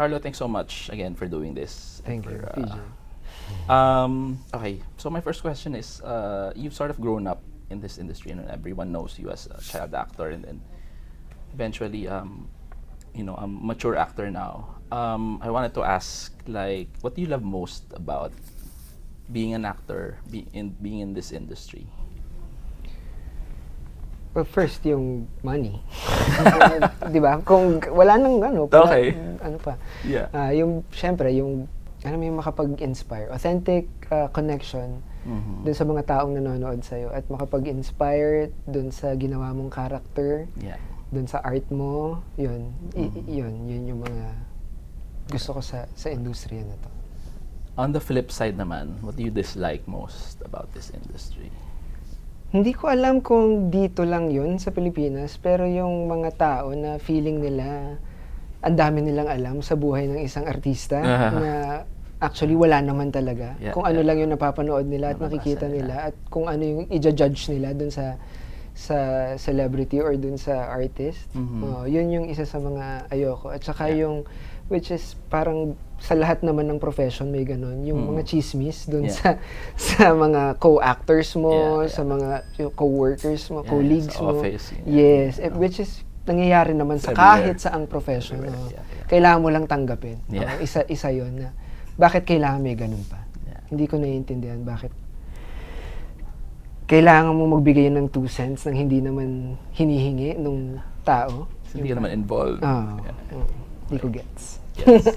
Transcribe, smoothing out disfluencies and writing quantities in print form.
Carlo, thanks so much again for doing this. Thank you, PJ. Okay, so my first question is, you've sort of grown up in this industry, and everyone knows you as a child actor, and then eventually, a mature actor now. I wanted to ask, like, what do you love most about being an actor, being in this industry? Well, first, yung money. Di ba? Kung wala nang Okay. ano pa. Yeah. Yung, syempre, yung makapag-inspire. Authentic connection dun sa mga taong nanonood sa'yo at makapag-inspire dun sa ginawa mong character, Yeah. dun sa art mo, yun. Yun yung mga gusto ko sa industriya na to. On the flip side naman, what do you dislike most about this industry? Hindi ko alam kung dito lang yun sa Pilipinas, pero yung mga tao na feeling nila, ang dami nilang alam sa buhay ng isang artista na actually wala naman talaga. Yeah, Kung ano lang yung napapanood nila at Nababasa nakikita nila. nila at kung ano yung i-judge nila dun sa celebrity or dun sa artist. Yun yung isa sa mga ayoko. At saka yung, which is parang sa lahat naman ng profession may ganun, yung mga chismis dun sa mga co-actors mo, sa mga co-workers mo, colleagues sa mo. office, Yes, which is nangyayari naman sa kahit saang profession. Kailangan mo lang tanggapin. Yeah. Isa yun na bakit kailangan may ganun pa. Yeah. Hindi ko naiintindihan bakit kailangan mo magbigay ng 2 cents nang hindi naman hinihingi nung tao. Hindi ka naman involved. Hindi ko gets. Yes.